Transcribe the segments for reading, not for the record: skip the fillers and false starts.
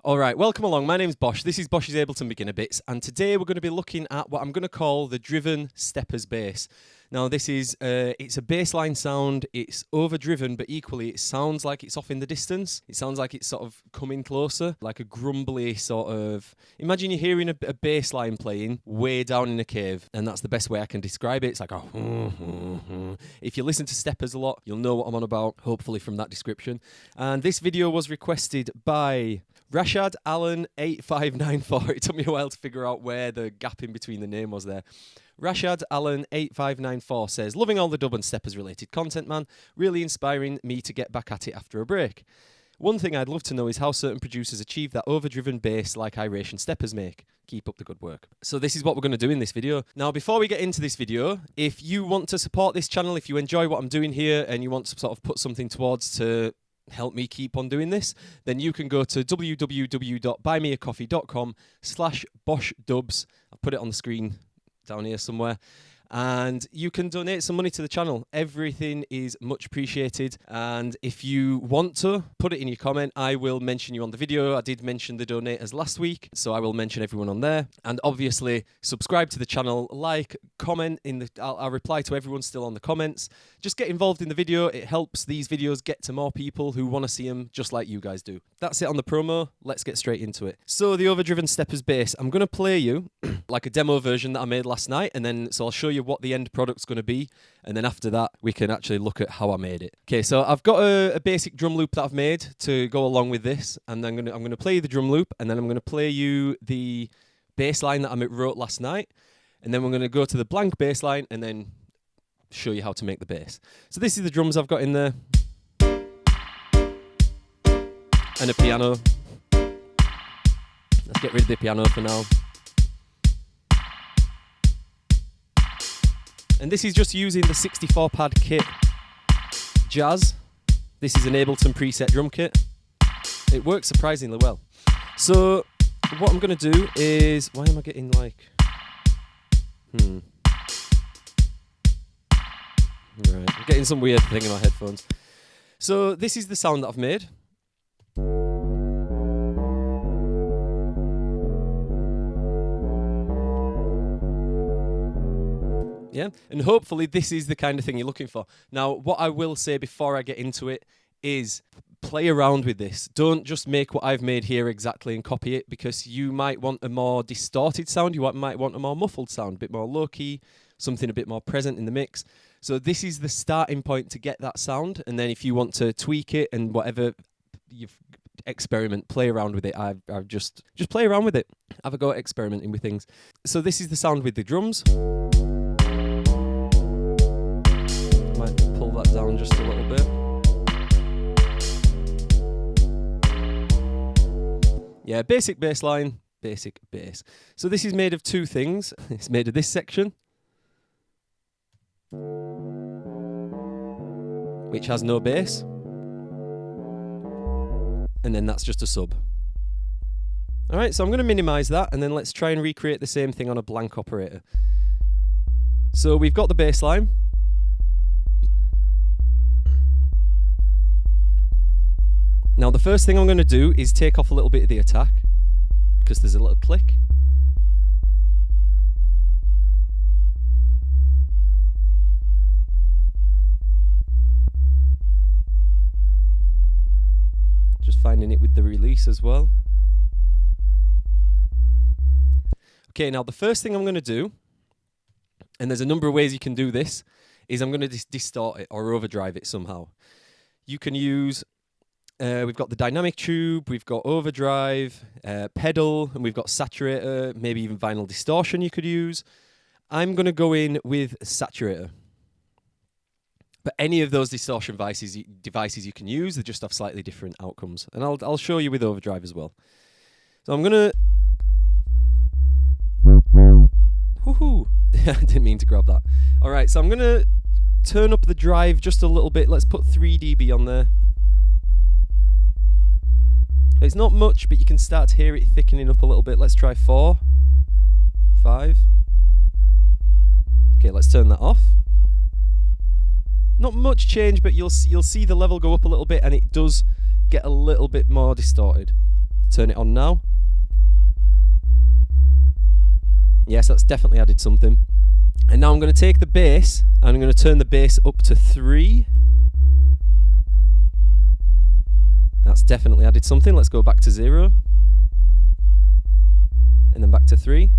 Alright, welcome along. My name's Bosh. This is Bosh's Ableton Beginner Bits, and today we're going to be looking at what I'm going to call the driven Steppas bass. Now this is, it's a bassline sound, it's overdriven, but equally it sounds like it's off in the distance. It sounds like it's sort of coming closer, like a grumbly sort of... Imagine you're hearing a bass line playing way down in a cave, and that's the best way I can describe it. It's like a... If you listen to Steppas a lot, you'll know what I'm on about, hopefully from that description. And this video was requested by Rashad Allen 8594. It took me a while to figure out where the gap in between the name was there. Rashad Allen 8594 says, loving all the dub and Steppas related content, man. Really inspiring me to get back at it after a break. One thing I'd love to know is how certain producers achieve that overdriven bass like Iration Steppas make. Keep up the good work. So this is what we're going to do in this video. Now, before we get into this video, if you want to support this channel, if you enjoy what I'm doing here and you want to sort of put something towards to help me keep on doing this, then you can go to www.buymeacoffee.com/BoshDubs. I'll put it on the screen down here somewhere, and you can donate some money to the channel. Everything is much appreciated, and if you want to put it in your comment, I will mention you on the video. I did mention the donators last week, so I will mention everyone on there. And obviously subscribe to the channel, like, comment in the... I'll reply to everyone still on the comments. Just get involved in the video. It helps these videos get to more people who want to see them just like you guys do. That's it on the promo. Let's get straight into it. So the overdriven Steppas bass, I'm going to play you like a demo version that I made last night, and then so I'll show you what the end product's going to be, and then after that we can actually look at how I made it. Okay, so I've got a basic drum loop that I've made to go along with this, and then I'm going to play you the drum loop, and then I'm going to play you the bass line that I wrote last night, and then we're going to go to the blank bass line and then show you how to make the bass. So this is the drums I've got in there, and a piano. Let's get rid of the piano for now. And this is just using the 64 pad kit Jazz. This is an Ableton preset drum kit. It works surprisingly well. So what I'm going to do is, why am I getting like... Right, I'm getting some weird thing in my headphones. So this is the sound that I've made. Yeah, and hopefully this is the kind of thing you're looking for. Now, what I will say before I get into it is play around with this. Don't just make what I've made here exactly and copy it, because you might want a more distorted sound, you might want a more muffled sound, a bit more low-key, something a bit more present in the mix. So this is the starting point to get that sound, and then if you want to tweak it and whatever, you've experiment, play around with it. I've just play around with it. Have a go at experimenting with things. So this is the sound with the drums. Might pull that down just a little bit. Yeah, basic bass line, basic bass. So this is made of two things. It's made of this section, which has no bass, and then that's just a sub. Alright, so I'm going to minimize that, and then let's try and recreate the same thing on a blank operator. So we've got the bass line. Now the first thing I'm going to do is take off a little bit of the attack, because there's a little click. Just finding it with the release as well. Okay, now the first thing I'm going to do, and there's a number of ways you can do this, is I'm going to distort it or overdrive it somehow. You can use... we've got the dynamic tube, we've got overdrive, pedal, and we've got saturator, maybe even vinyl distortion you could use. I'm going to go in with saturator. But any of those distortion devices you can use, they just have slightly different outcomes. And I'll show you with overdrive as well. So I'm going to... Woohoo! I didn't mean to grab that. Alright, so I'm going to turn up the drive just a little bit. Let's put 3 dB on there. It's not much, but you can start to hear it thickening up a little bit. Let's try 4, 5. Okay, let's turn that off. Not much change, but you'll see the level go up a little bit, and it does get a little bit more distorted. turn it on now. Yes, that's definitely added something. And now I'm going to take the bass and I'm going to turn the bass up to 3. That's definitely added something. Let's go back to 0. And then back to 3.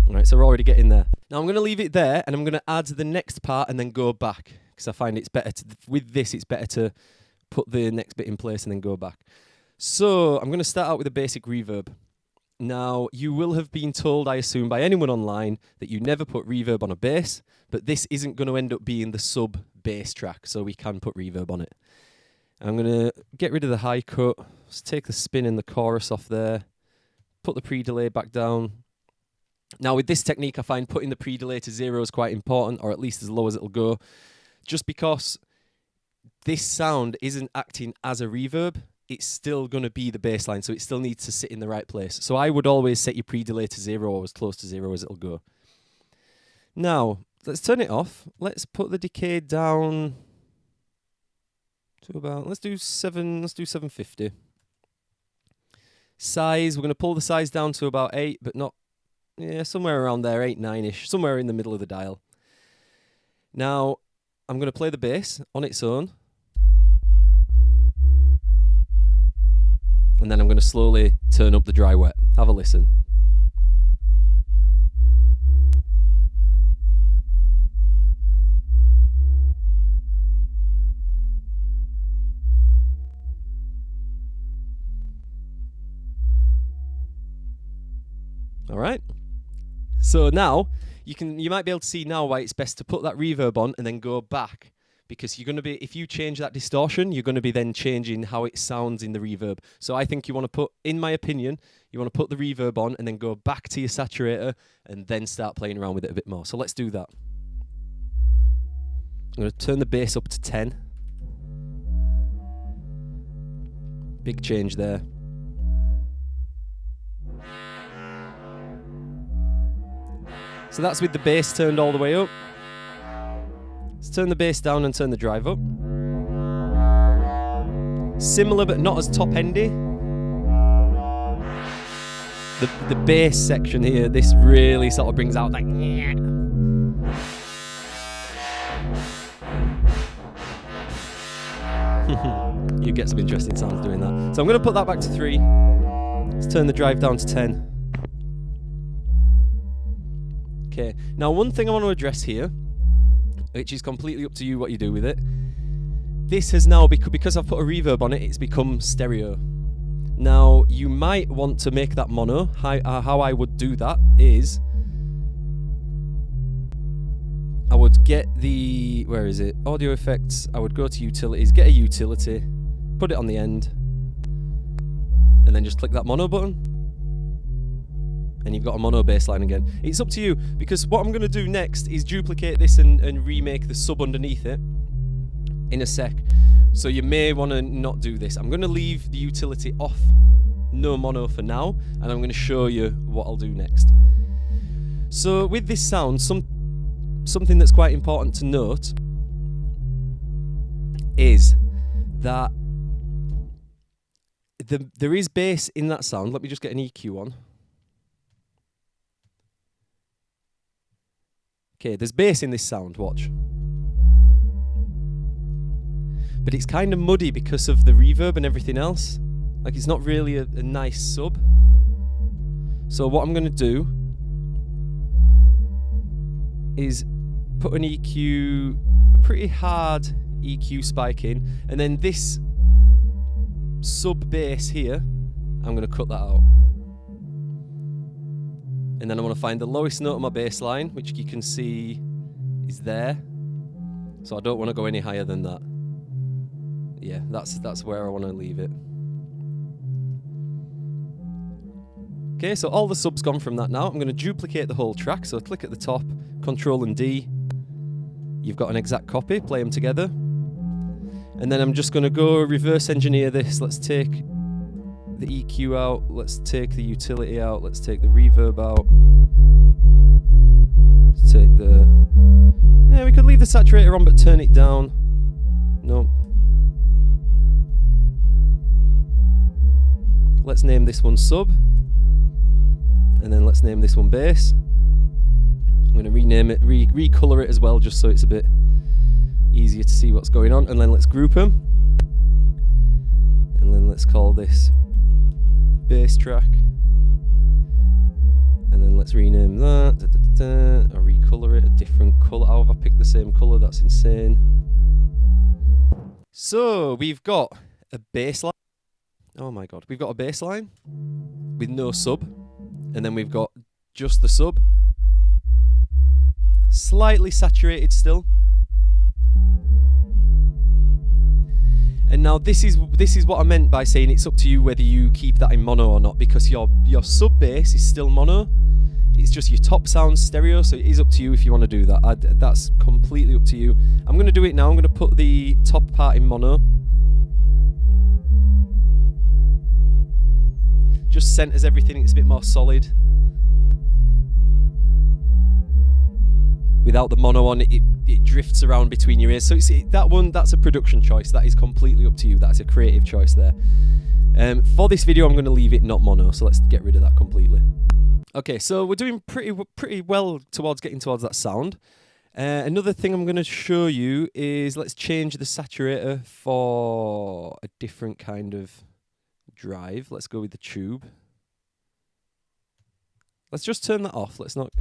Alright, so we're already getting there. Now I'm going to leave it there and I'm going to add the next part and then go back. Because I find it's better to, with this, it's better to put the next bit in place and then go back. So I'm going to start out with a basic reverb. Now, you will have been told, I assume, by anyone online that you never put reverb on a bass, but this isn't going to end up being the sub bass track, so we can put reverb on it. I'm going to get rid of the high cut, just take the spin in the chorus off there, put the pre-delay back down. Now, with this technique, I find putting the pre-delay to 0 is quite important, or at least as low as it'll go, just because this sound isn't acting as a reverb. It's still going to be the bass line, so it still needs to sit in the right place. So I would always set your pre-delay to 0 or as close to 0 as it'll go. Now, let's turn it off. Let's put the decay down to about, let's do 750. Size, we're going to pull the size down to about 8, but not, yeah, somewhere around there, 8, 9-ish, somewhere in the middle of the dial. Now, I'm going to play the bass on its own. And then I'm going to slowly turn up the dry wet. Have a listen. All right. So now you might be able to see now why it's best to put that reverb on and then go back. Because you're going to be, if you change that distortion, you're going to be then changing how it sounds in the reverb. So I think you want to put, in my opinion, you want to put the reverb on and then go back to your saturator and then start playing around with it a bit more. So let's do that. I'm going to turn the bass up to 10. Big change there. So that's with the bass turned all the way up. Let's turn the bass down and turn the drive up. Similar but not as top-endy. The bass section here, this really sort of brings out that. You get some interesting sounds doing that. So I'm going to put that back to 3. Let's turn the drive down to 10. Okay, now one thing I want to address here, which is completely up to you what you do with it. This has now, because I've put a reverb on it, it's become stereo. Now, you might want to make that mono. How I would do that is, I would get the, where is it? Audio effects, I would go to utilities, get a utility, put it on the end, and then just click that mono button. And you've got a mono bass line again. It's up to you, because what I'm going to do next is duplicate this and remake the sub underneath it in a sec. So you may want to not do this. I'm going to leave the utility off, no mono for now, and I'm going to show you what I'll do next. So with this sound, something that's quite important to note is that there is bass in that sound. Let me just get an EQ on. Okay, there's bass in this sound, watch. But it's kind of muddy because of the reverb and everything else. Like, it's not really a nice sub. So what I'm going to do is put an EQ, a pretty hard EQ spike in, and then this sub bass here, I'm going to cut that out. And then I want to find the lowest note of my bass line, which you can see is there. So I don't want to go any higher than that. Yeah, that's where I want to leave it. Okay, so all the sub's gone from that now. I'm going to duplicate the whole track. So click at the top, Control and D. You've got an exact copy, play them together. And then I'm just going to go reverse engineer this. Let's take the EQ out, let's take the utility out, let's take the reverb out. Let's take the... Yeah, we could leave the saturator on but turn it down. No. Let's name this one sub, and then let's name this one bass. I'm going to rename it, recolor it as well, just so it's a bit easier to see what's going on. And then let's group them, and then let's call this bass track, and then let's rename that, or recolor it a different colour. How have I picked the same colour? That's insane. So we've got a bass line. Oh my god, we've got a bass line with no sub, and then we've got just the sub, slightly saturated still. And now this is what I meant by saying it's up to you whether you keep that in mono or not, because your sub bass is still mono. It's just your top sound stereo, so it is up to you if you want to do that. That's completely up to you. I'm going to do it now. I'm going to put the top part in mono. Just centers everything, it's a bit more solid. Without the mono on, it drifts around between your ears. So that's a production choice. That is completely up to you. That is a creative choice there. For this video, I'm going to leave it not mono, so let's get rid of that completely. Okay, so we're doing pretty well towards getting towards that sound. Another thing I'm going to show you is let's change the saturator for a different kind of drive. Let's go with the tube. Let's just turn that off. Let's not.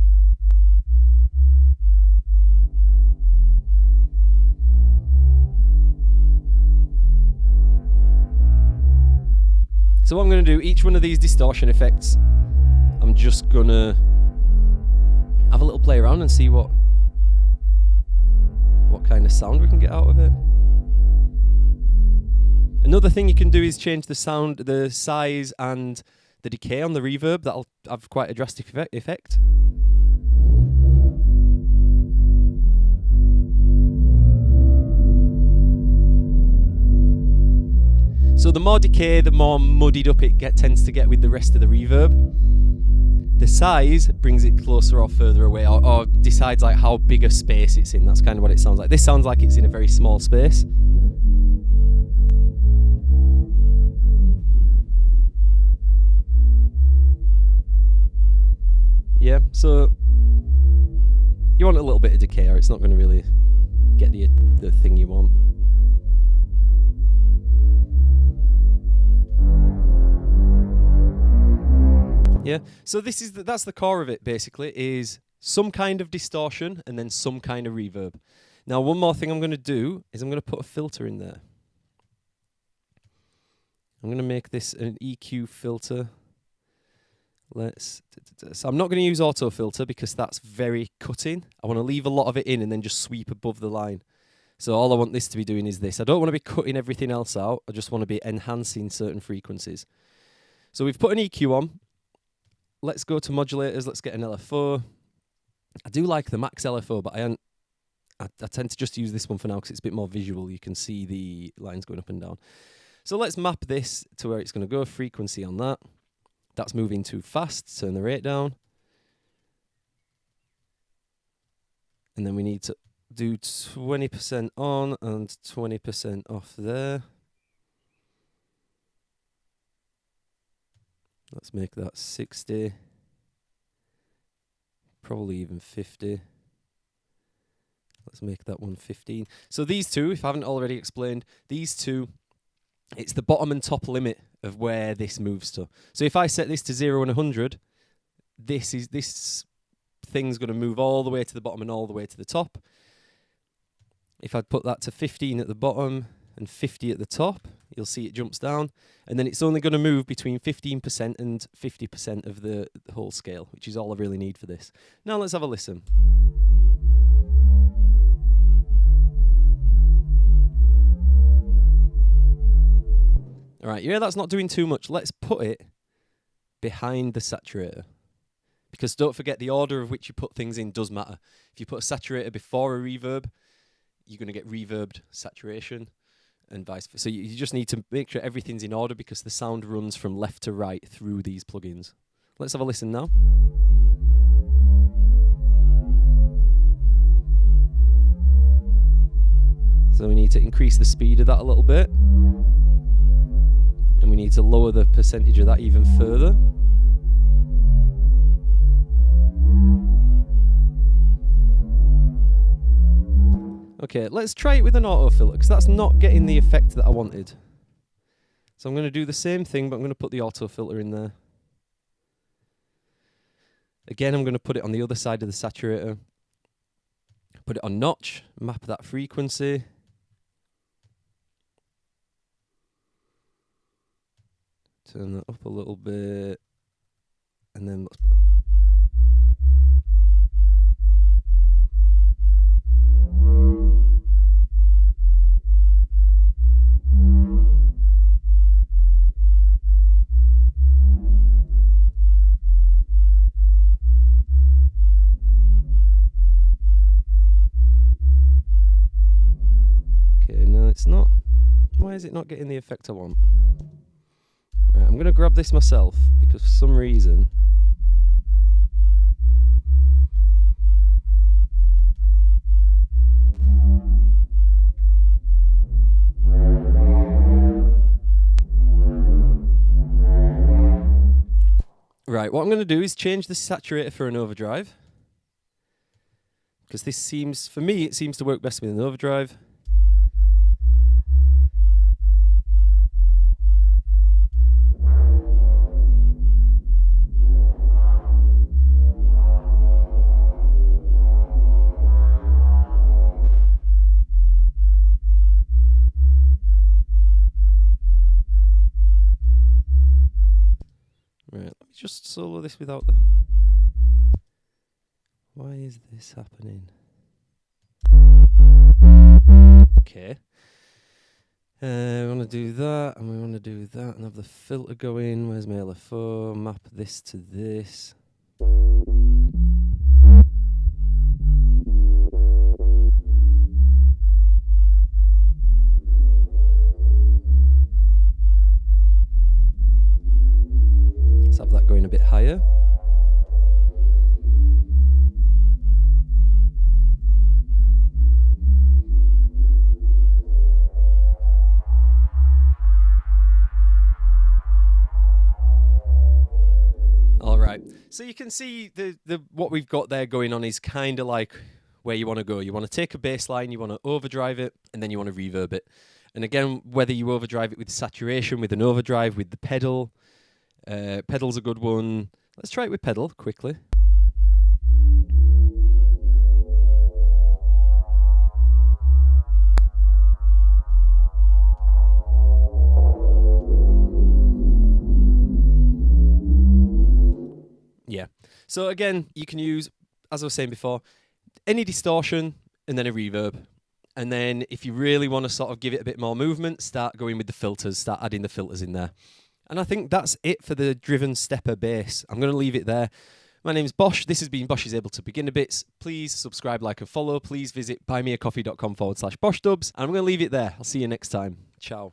So what I'm going to do, each one of these distortion effects, I'm just going to have a little play around and see what kind of sound we can get out of it. Another thing you can do is change the sound, the size and the decay on the reverb. That'll have quite a drastic effect. So the more decay, the more muddied up it tends to get with the rest of the reverb. The size brings it closer or further away, or decides like how big a space it's in. That's kind of what it sounds like. This sounds like it's in a very small space. Yeah, so you want a little bit of decay, or it's not going to really get the thing you want. Yeah, so that's the core of it basically, is some kind of distortion and then some kind of reverb. Now one more thing I'm going to do is I'm going to put a filter in there. I'm going to make this an EQ filter. So I'm not going to use auto filter because that's very cutting. I want to leave a lot of it in and then just sweep above the line. So all I want this to be doing is this. I don't want to be cutting everything else out. I just want to be enhancing certain frequencies. So we've put an EQ on. Let's go to modulators. Let's get an LFO. I do like the max LFO, but I tend to just use this one for now because it's a bit more visual. You can see the lines going up and down. So let's map this to where it's going to go. Frequency on that. That's moving too fast. Turn the rate down. And then we need to do 20% on and 20% off there. Let's make that 60. Probably even 50. Let's make that one 15. So these two, if I haven't already explained, these two, it's the bottom and top limit of where this moves to. So if I set this to 0 and 100, this thing's going to move all the way to the bottom and all the way to the top. If I'd put that to 15 at the bottom and 50 at the top, you'll see it jumps down, and then it's only going to move between 15% and 50% of the whole scale, which is all I really need for this. Now let's have a listen. All right, yeah, that's not doing too much. Let's put it behind the saturator, because don't forget the order of which you put things in does matter. If you put a saturator before a reverb, you're going to get reverbed saturation, and vice versa. So you just need to make sure everything's in order because the sound runs from left to right through these plugins. Let's have a listen now. So we need to increase the speed of that a little bit. And we need to lower the percentage of that even further. Okay, let's try it with an auto filter, because that's not getting the effect that I wanted. So I'm going to do the same thing, but I'm going to put the auto filter in there. Again, I'm going to put it on the other side of the saturator. Put it on notch, map that frequency. Turn that up a little bit. And then let's... It's not. Why is it not getting the effect I want? Right, I'm going to grab this myself because for some reason right, what I'm going to do is change the saturator for an overdrive, because this seems, for me, it seems to work best with an overdrive. Right, let me just solo this without the... Why is this happening? Okay. We want to do that, and we want to do that, and have the filter go in. Where's my LFO? Map this to this. Let's have that going a bit higher. So you can see the what we've got there going on is kind of like where you want to go. You want to take a bass line, you want to overdrive it, and then you want to reverb it. And again, whether you overdrive it with saturation, with an overdrive, with the pedal, pedal's a good one. Let's try it with pedal quickly. Yeah. So again, you can use, as I was saying before, any distortion and then a reverb. And then if you really want to sort of give it a bit more movement, start going with the filters, start adding the filters in there. And I think that's it for the driven stepper bass. I'm going to leave it there. My name's Bosh. This has been Bosh's Ableton Beginner Bits. Please subscribe, like and follow. Please visit buymeacoffee.com/BoshDubs. And I'm going to leave it there. I'll see you next time. Ciao.